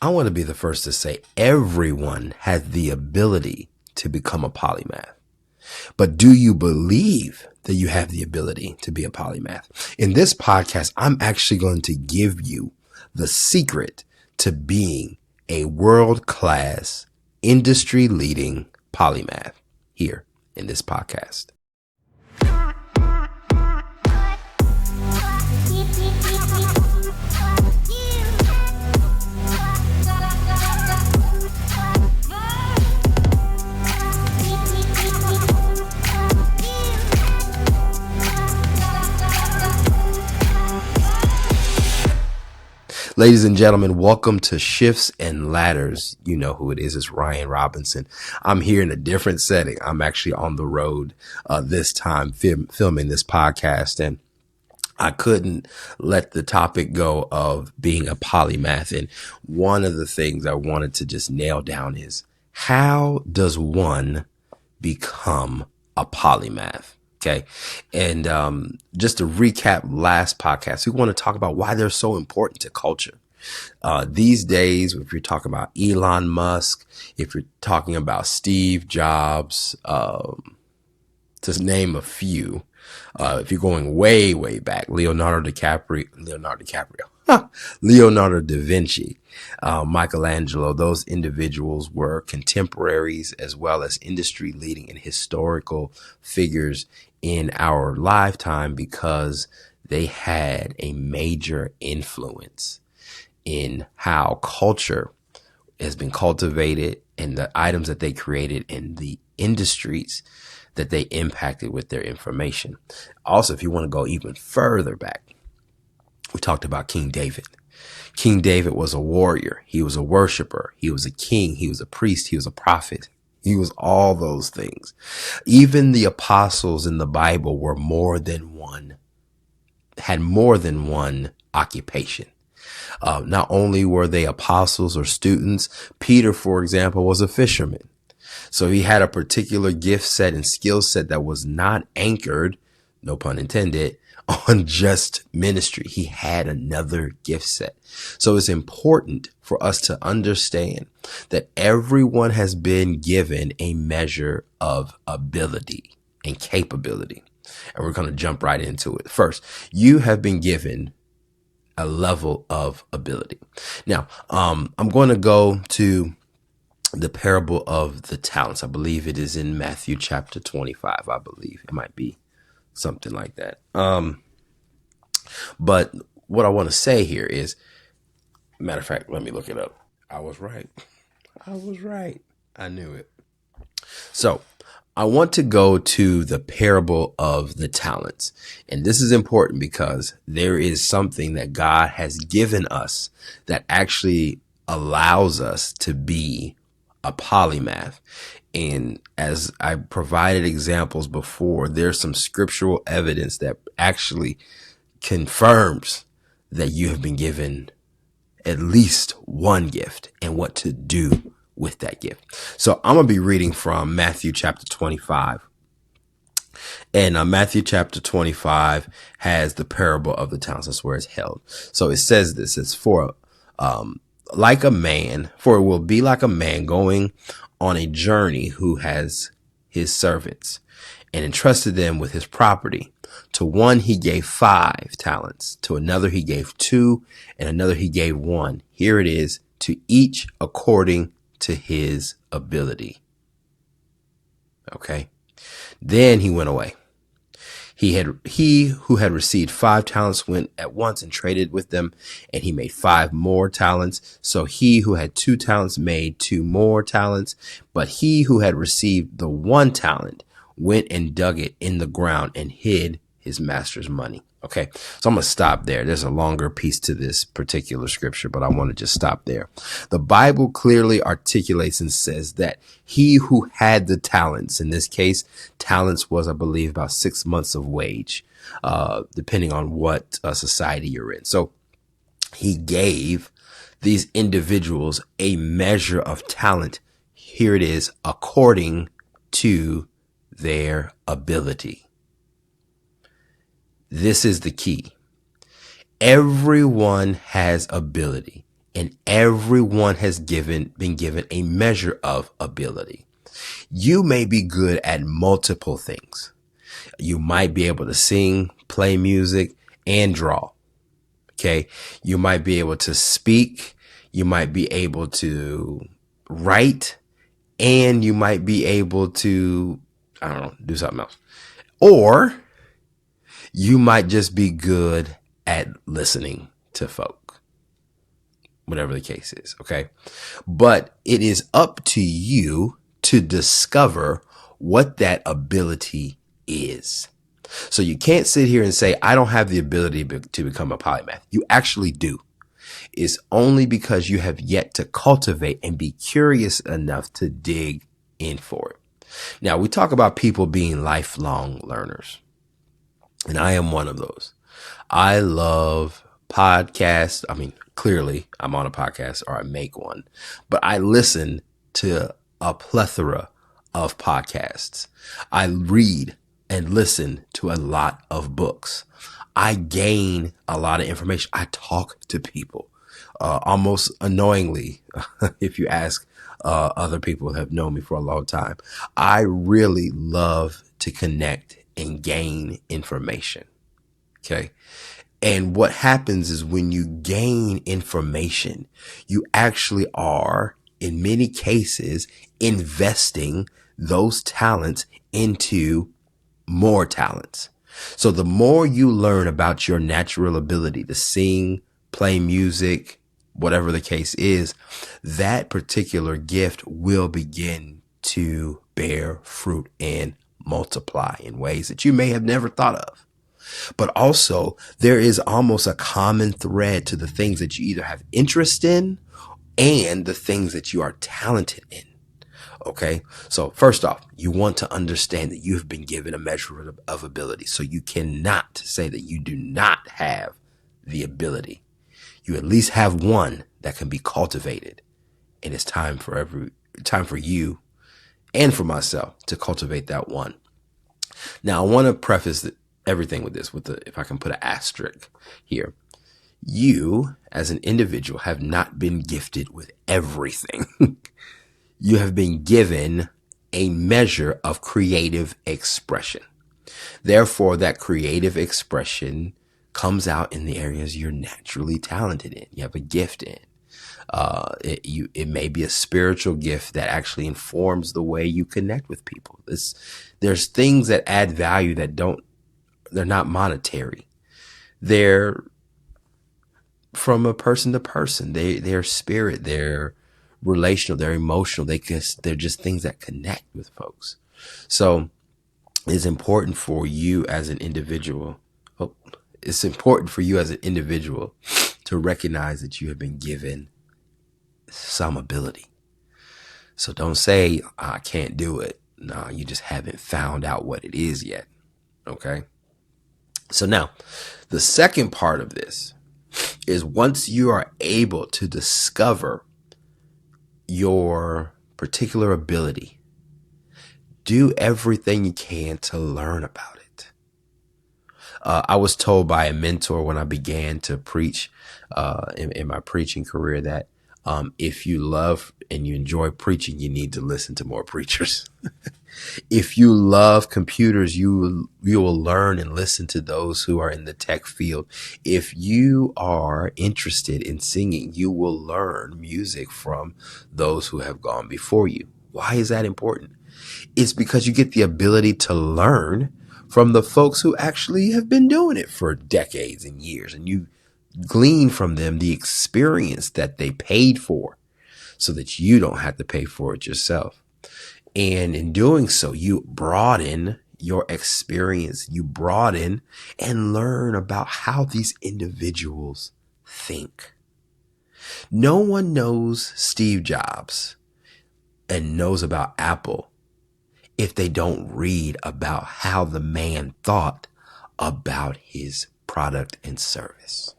I want to be the first to say everyone has the ability to become a polymath. But do you believe that you have the ability to be a polymath? In this podcast, I'm actually going to give you the secret to being a world-class, industry-leading polymath here in this podcast. Ladies and gentlemen, welcome to Shifts and Ladders. You know who it is. It's Ryan Robinson. I'm here in a different setting. I'm actually on the road this time filming this podcast, and I couldn't let the topic go of being a polymath. And one of the things I wanted to just nail down is, how does one become a polymath? Okay. And just to recap last podcast, we want to talk about why they're so important to culture. These days, if you're talking about Elon Musk, if you're talking about Steve Jobs, to name a few, if you're going way, way back, Leonardo da Vinci, Michelangelo, those individuals were contemporaries as well as industry leading and historical figures in our lifetime because they had a major influence in how culture has been cultivated and the items that they created in the industries that they impacted with their information. Also, if you want to go even further back, we talked about King David. King David was a warrior. He was a worshiper. He was a king. He was a priest. He was a prophet. He was all those things. Even the apostles in the Bible were had more than one occupation. Not only were they apostles or students, Peter, for example, was a fisherman. So he had a particular gift set and skill set that was not anchored, no pun intended, on just ministry. He had another gift set. So it's important for us to understand that everyone has been given a measure of ability and capability. And we're going to jump right into it. First, you have been given a level of ability. Now, I'm going to go to the parable of the talents. I believe it is in Matthew chapter 25. I believe it might be something like that. But what I want to say here is, matter of fact, let me look it up. I was right. I knew it. So I want to go to the parable of the talents. And this is important because there is something that God has given us that actually allows us to be a polymath. And as I provided examples before, there's some scriptural evidence that actually confirms that you have been given at least one gift and what to do with that gift. So I'm going to be reading from Matthew chapter 25. And Matthew chapter 25 has the parable of the talents. That's where it's held. So it says this, it's for it will be like a man going on a journey who has his servants and entrusted them with his property. To one he gave 5 talents, to another he gave 2, and another he gave 1. Here it is, to each according to his ability. Okay. Then he went away. He who had received 5 talents went at once and traded with them, and he made 5 more talents. So he who had 2 talents made 2 more talents. But he who had received the 1 talent went and dug it in the ground and hid his master's money. Okay, so I'm going to stop there. There's a longer piece to this particular scripture, but I want to just stop there. The Bible clearly articulates and says that he who had the talents, in this case, talents was, I believe, about 6 months of wage, depending on what society you're in. So he gave these individuals a measure of talent. Here it is, according to their ability. This is the key. Everyone has ability. and everyone has been given a measure of ability. You may be good at multiple things. You might be able to sing, play music, and draw. Okay. You might be able to speak. You might be able to write, and you might be able to, I don't know, do something else. Or you might just be good at listening to folk, whatever the case is. Okay. But it is up to you to discover what that ability is. So you can't sit here and say, I don't have the ability to become a polymath. You actually do. It's only because you have yet to cultivate and be curious enough to dig in for it. Now, we talk about people being lifelong learners, and I am one of those. I love podcasts. I mean, clearly I'm on a podcast or I make one, but I listen to a plethora of podcasts. I read and listen to a lot of books. I gain a lot of information. I talk to people, almost annoyingly, if you ask other people who have known me for a long time. I really love to connect and gain information. Okay. And what happens is when you gain information, you actually are, in many cases, investing those talents into more talents. So the more you learn about your natural ability to sing, play music, whatever the case is, that particular gift will begin to bear fruit and multiply in ways that you may have never thought of. But also, there is almost a common thread to the things that you either have interest in and the things that you are talented in. Okay. So first off, you want to understand that you have been given a measure of ability. So you cannot say that you do not have the ability. You at least have one that can be cultivated. And it's time for you and for myself to cultivate that one. Now, I want to preface everything with this, if I can put an asterisk here. You, as an individual, have not been gifted with everything. You have been given a measure of creative expression. Therefore, that creative expression comes out in the areas you're naturally talented in. You have a gift in. It may be a spiritual gift that actually informs the way you connect with people. There's things that add value they're not monetary. They're from a person to person. They're spirit, they're relational, they're emotional. They're just things that connect with folks. So it's important for you as an individual. It's important for you as an individual to recognize that you have been given some ability. So don't say, I can't do it. No, you just haven't found out what it is yet. Okay. So now the second part of this is once you are able to discover your particular ability, do everything you can to learn about it. I was told by a mentor when I began to preach in my preaching career that if you love and you enjoy preaching, you need to listen to more preachers. If you love computers, you will learn and listen to those who are in the tech field. If you are interested in singing, you will learn music from those who have gone before you. Why is that important? It's because you get the ability to learn from the folks who actually have been doing it for decades and years, and you glean from them the experience that they paid for so that you don't have to pay for it yourself. And in doing so, you broaden your experience, you broaden and learn about how these individuals think. No one knows Steve Jobs and knows about Apple if they don't read about how the man thought about his product and service.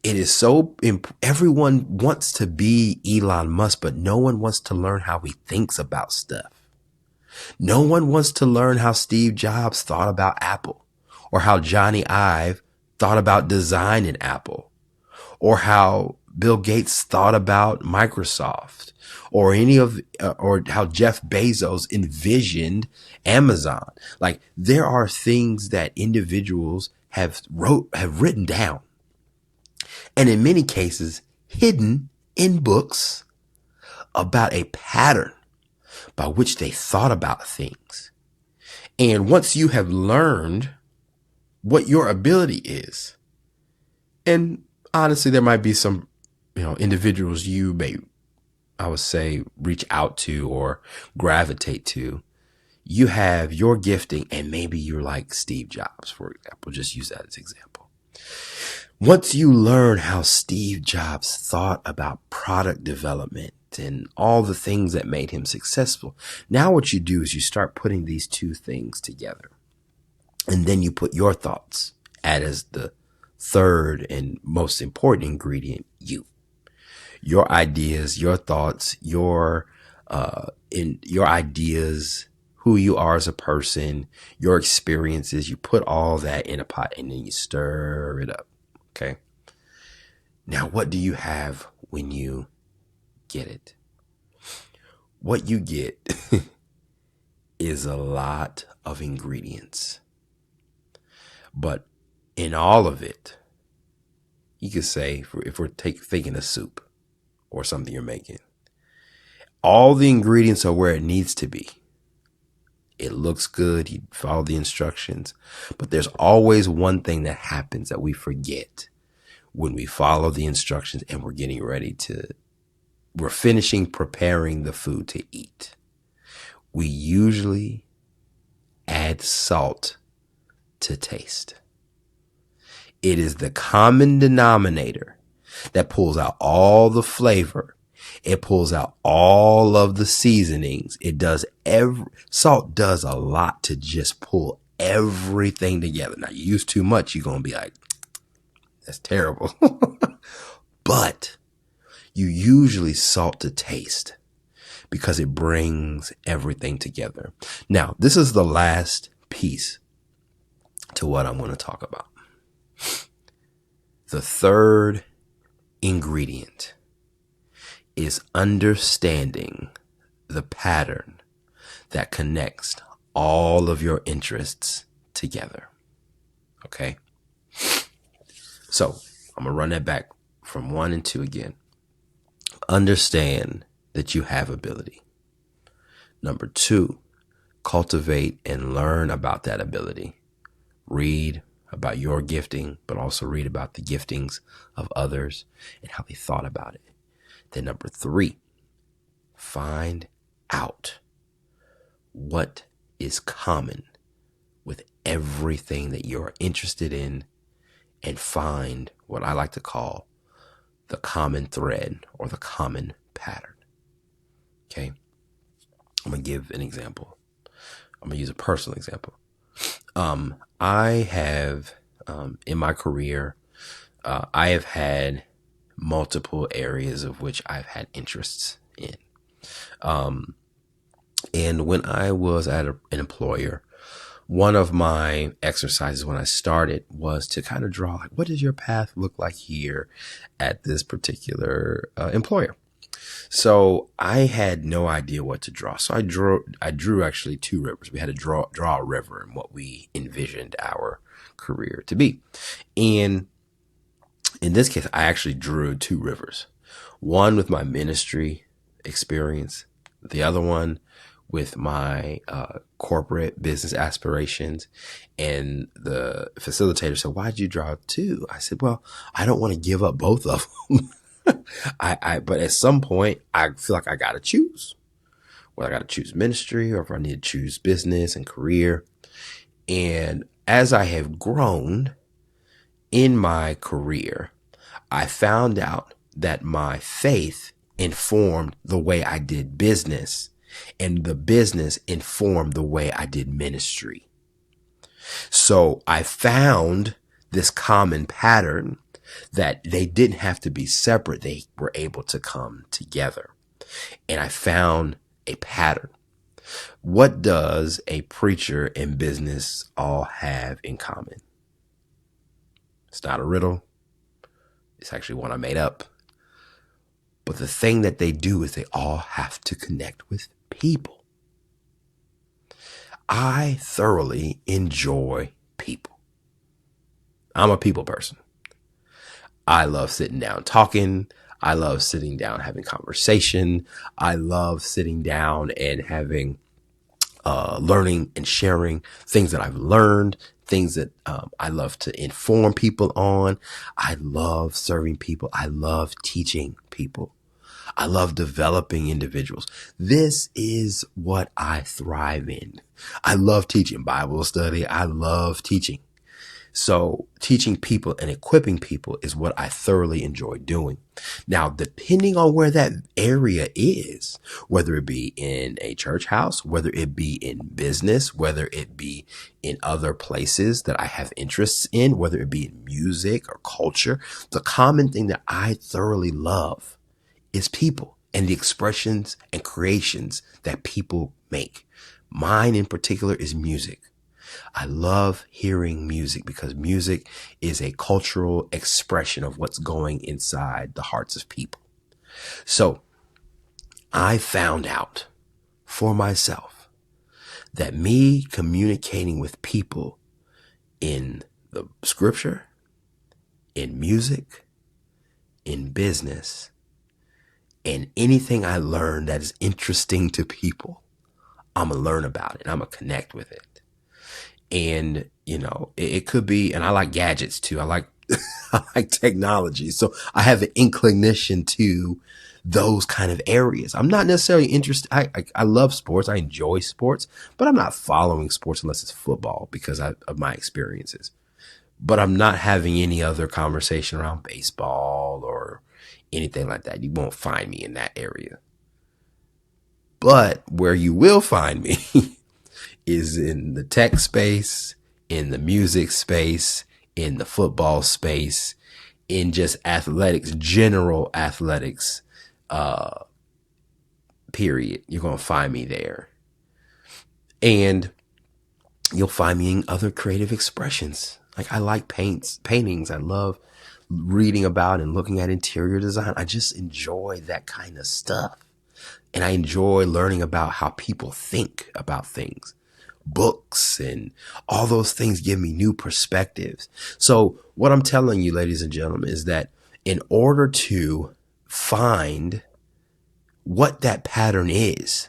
It is so everyone wants to be Elon Musk, but no one wants to learn how he thinks about stuff. No one wants to learn how Steve Jobs thought about Apple, or how Johnny Ive thought about design in Apple, or how Bill Gates thought about Microsoft, or or how Jeff Bezos envisioned Amazon. Like, there are things that individuals have written down, and in many cases hidden in books, about a pattern by which they thought about things. And once you have learned what your ability is, and honestly, there might be some, individuals you may, I would say, reach out to or gravitate to. You have your gifting, and maybe you're like Steve Jobs, for example. Just use that as an example. Once you learn how Steve Jobs thought about product development and all the things that made him successful, now what you do is you start putting these two things together. And then you put your thoughts as the third and most important ingredient, you. Your ideas, your thoughts, your ideas, who you are as a person, your experiences. You put all that in a pot and then you stir it up. Okay. Now, what do you have when you get it? What you get is a lot of ingredients. But in all of it, you could say, if we're thinking of soup or something you're making, all the ingredients are where it needs to be. It looks good. You follow the instructions. But there's always one thing that happens that we forget when we follow the instructions and we're finishing preparing the food to eat. We usually add salt to taste. It is the common denominator that pulls out all the flavor. It pulls out all of the seasonings. Salt does a lot to just pull everything together. Now, you use too much, you're going to be like, that's terrible. But you usually salt to taste because it brings everything together. Now, this is the last piece to what I'm going to talk about. The third ingredient is understanding the pattern that connects all of your interests together. Okay? So I'm going to run that back from 1 and 2 again. Understand that you have ability. Number 2, cultivate and learn about that ability. Read about your gifting, but also read about the giftings of others and how they thought about it. Then number 3, find out what is common with everything that you're interested in, and find what I like to call the common thread or the common pattern. Okay. I'm going to give an example. I'm going to use a personal example. I have, in my career, I have had multiple areas of which I've had interests in. And when I was at an employer, one of my exercises when I started was to kind of draw, like, what does your path look like here at this particular employer? So I had no idea what to draw. So I drew actually 2 rivers. We had to draw a river and what we envisioned our career to be. And in this case, I actually drew 2 rivers. One with my ministry experience, the other one with my corporate business aspirations. And the facilitator said, why'd you draw 2? I said, well, I don't want to give up both of them. But at some point, I feel like I got to choose. Whether I got to choose ministry or if I need to choose business and career. And as I have grown in my career, I found out that my faith informed the way I did business, and the business informed the way I did ministry. So I found this common pattern that they didn't have to be separate. They were able to come together. And I found a pattern. What does a preacher and business all have in common? It's not a riddle. It's actually one I made up. But the thing that they do is they all have to connect with people. I thoroughly enjoy people. I'm a people person. I love sitting down talking. I love sitting down having conversation. I love sitting down and having learning and sharing things that I've learned, things that I love to inform people on. I love serving people. I love teaching people. I love developing individuals. This is what I thrive in. I love teaching Bible study. I love teaching. So teaching people and equipping people is what I thoroughly enjoy doing. Now, depending on where that area is, whether it be in a church house, whether it be in business, whether it be in other places that I have interests in, whether it be in music or culture, the common thing that I thoroughly love is people and the expressions and creations that people make. Mine in particular is music. I love hearing music because music is a cultural expression of what's going inside the hearts of people. So I found out for myself that me communicating with people in the scripture, in music, in business, and anything I learn that is interesting to people, I'm going to learn about it. I'm going to connect with it. And, it could be, and I like gadgets too. I like, I like technology. So I have an inclination to those kind of areas. I'm not necessarily interested. I love sports. I enjoy sports, but I'm not following sports unless it's football because of my experiences. But I'm not having any other conversation around baseball or anything like that. You won't find me in that area. But where you will find me is in the tech space, in the music space, in the football space, in just athletics, general athletics, period. You're going to find me there. And you'll find me in other creative expressions. Like I like paintings. I love reading about and looking at interior design. I just enjoy that kind of stuff. And I enjoy learning about how people think about things. Books and all those things give me new perspectives. So what I'm telling you, ladies and gentlemen, is that in order to find what that pattern is,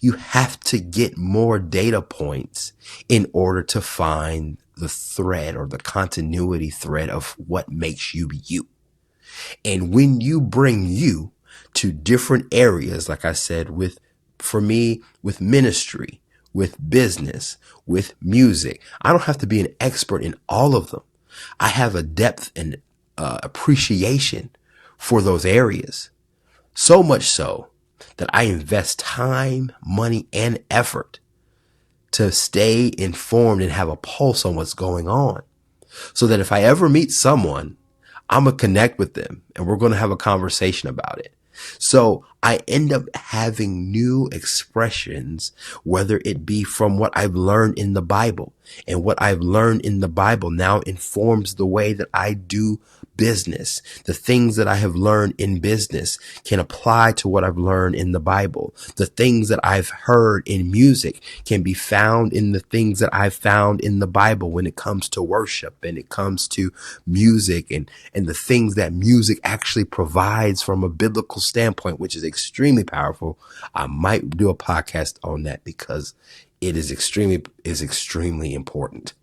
you have to get more data points in order to find the thread or the continuity thread of what makes you you. And when you bring you to different areas, like I said, for me, with ministry, with business, with music, I don't have to be an expert in all of them. I have a depth and appreciation for those areas. So much so that I invest time, money, and effort to stay informed and have a pulse on what's going on. So that if I ever meet someone, I'm going to connect with them and we're going to have a conversation about it. So I end up having new expressions, whether it be from what I've learned in the Bible. And what I've learned in the Bible now informs the way that I do business. The things that I have learned in business can apply to what I've learned in the Bible. The things that I've heard in music can be found in the things that I've found in the Bible when it comes to worship and it comes to music and the things that music actually provides from a biblical standpoint, which is extremely powerful. I might do a podcast on that because it is extremely important.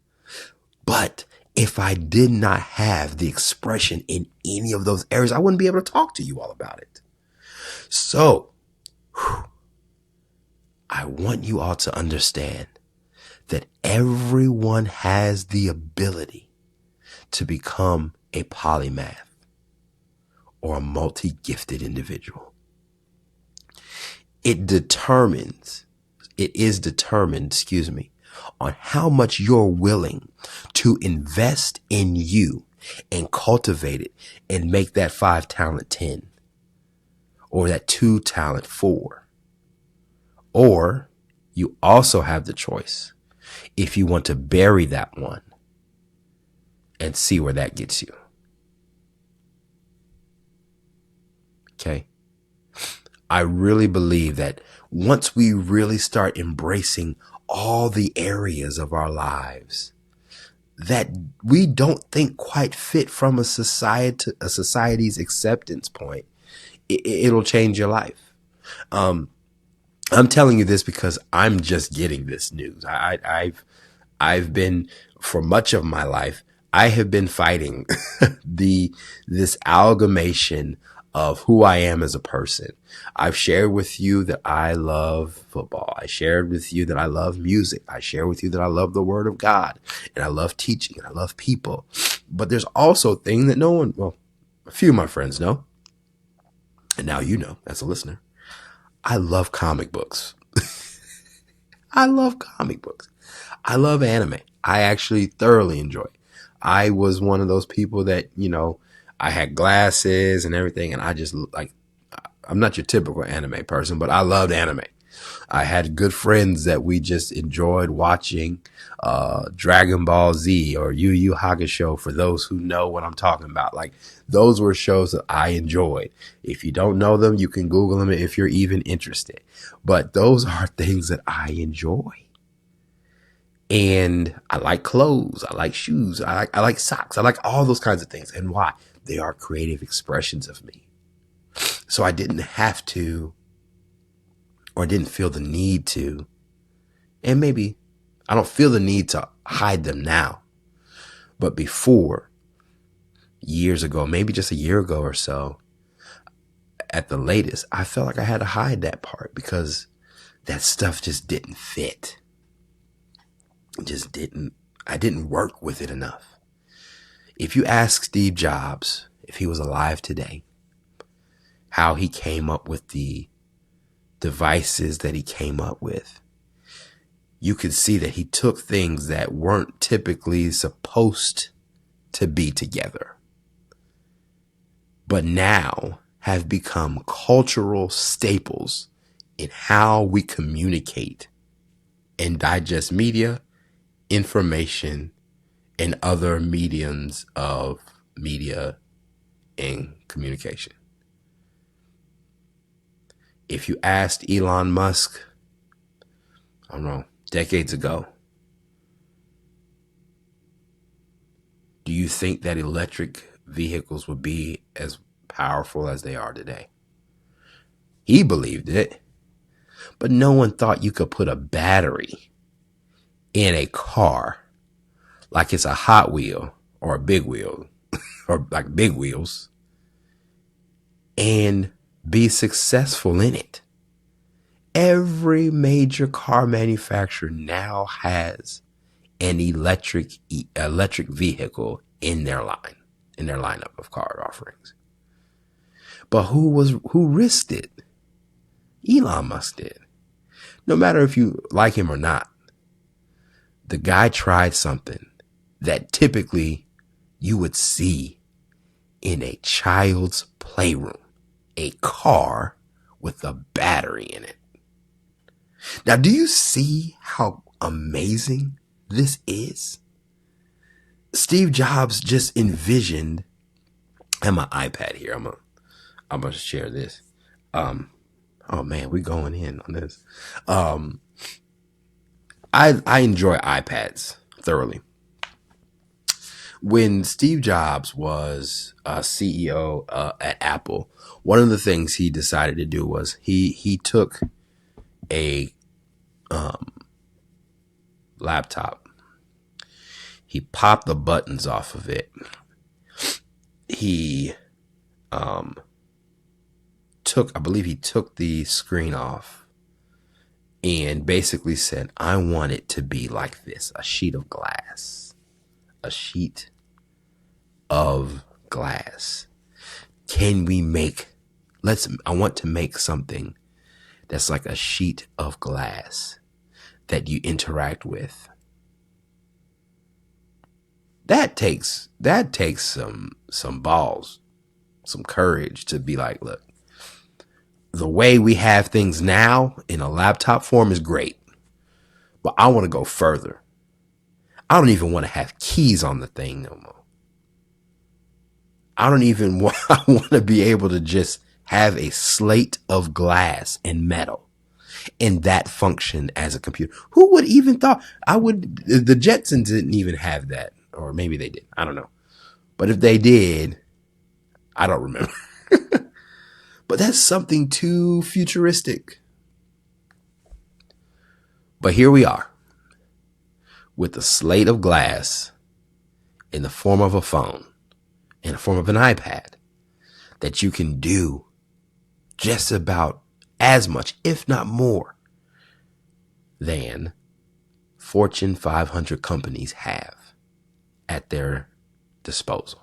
But if I did not have the expression in any of those areas, I wouldn't be able to talk to you all about it. So I want you all to understand that everyone has the ability to become a polymath or a multi-gifted individual. It is determined, on how much you're willing to invest in you and cultivate it and make that 5 talent 10 or that 2 talent 4. Or you also have the choice if you want to bury that one and see where that gets you. Okay. I really believe that once we really start embracing all the areas of our lives that we don't think quite fit from a society's acceptance point, it'll change your life. I'm telling you this because I'm just getting this news. I've been, for much of my life, I have been fighting this amalgamation of who I am as a person. I've shared with you that I love football. I shared with you that I love music. I share with you that I love the Word of God, and I love teaching, and I love people. But there's also a thing that a few of my friends know, and now you know as a listener. I love comic books. I love comic books. I love anime. I actually thoroughly enjoy it. I was one of those people that, I had glasses and everything, and I just I'm not your typical anime person, but I loved anime. I had good friends that we just enjoyed watching Dragon Ball Z or Yu Yu Hakusho, for those who know what I'm talking about. Like, those were shows that I enjoyed. If you don't know them, you can Google them if you're even interested. But those are things that I enjoy. And I like clothes. I like shoes. I like socks. I like all those kinds of things. And why? They are creative expressions of me. So I didn't have to, or didn't feel the need to, and maybe I don't feel the need to hide them now. But before, years ago, maybe just a year ago or so, at the latest, I felt like I had to hide that part because that stuff just didn't fit. I didn't work with it enough. If you ask Steve Jobs, if he was alive today, how he came up with the devices that he came up with, you could see that he took things that weren't typically supposed to be together, but now have become cultural staples in how we communicate and digest media, information, and other mediums of media and communication. If you asked Elon Musk, I don't know, decades ago, do you think that electric vehicles would be as powerful as they are today? He believed it, but no one thought you could put a battery in a car like it's a Hot Wheel or a big wheel or like big wheels and be successful in it. Every major car manufacturer now has an electric vehicle in their lineup of car offerings. But who risked it? Elon Musk did. No matter if you like him or not, the guy tried something that typically you would see in a child's playroom, a car with a battery in it. Now, do you see how amazing this is? Steve Jobs just envisioned, I have my iPad here. I'm gonna share this. Oh man, we're going in on this. I enjoy iPads thoroughly. When Steve Jobs was CEO at Apple, one of the things he decided to do was he took a laptop. He popped the buttons off of it. He I believe he took the screen off and basically said, I want it to be like this, a sheet of glass. A sheet of glass. I want to make something that's like a sheet of glass that you interact with. That takes some balls, some courage to be like, look, the way we have things now in a laptop form is great, but I want to go further. I don't even want to have keys on the thing no more. I want to be able to just have a slate of glass and metal and that function as a computer? Who would even thought the Jetsons didn't even have that, or maybe they did. I don't know. But if they did, I don't remember. But that's something too futuristic. But here we are with a slate of glass in the form of a phone, in the form of an iPad, that you can do just about as much, if not more, than Fortune 500 companies have at their disposal.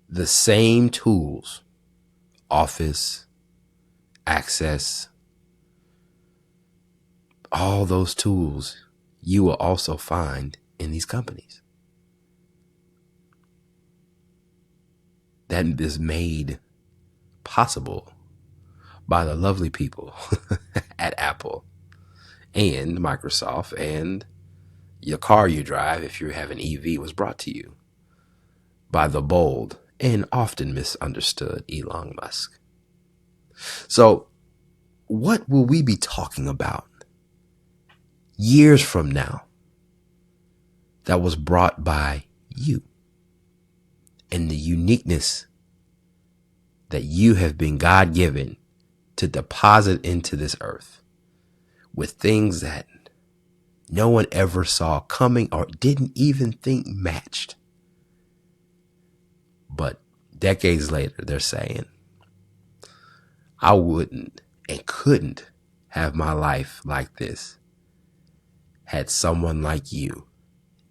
The same tools, Office, Access, all those tools you will also find in these companies. That is made possible by the lovely people at Apple and Microsoft, and your car you drive, if you have an EV, was brought to you by the bold and often misunderstood Elon Musk. So what will we be talking about years from now that was brought by you, and the uniqueness that you have been God-given to deposit into this earth with things that no one ever saw coming or didn't even think matched? But decades later, they're saying, I wouldn't and couldn't have my life like this had someone like you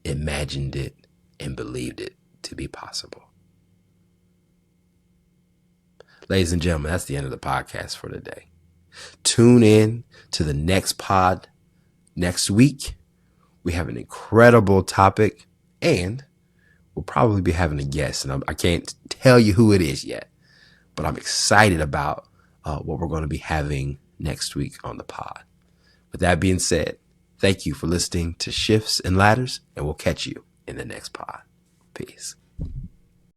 imagined it and believed it to be possible. Ladies and gentlemen, that's the end of the podcast for today. Tune in to the next pod next week. We have an incredible topic, and we'll probably be having a guest. And I can't tell you who it is yet, but I'm excited about what we're going to be having next week on the pod. With that being said, thank you for listening to Shifts and Ladders, and we'll catch you in the next pod. Peace.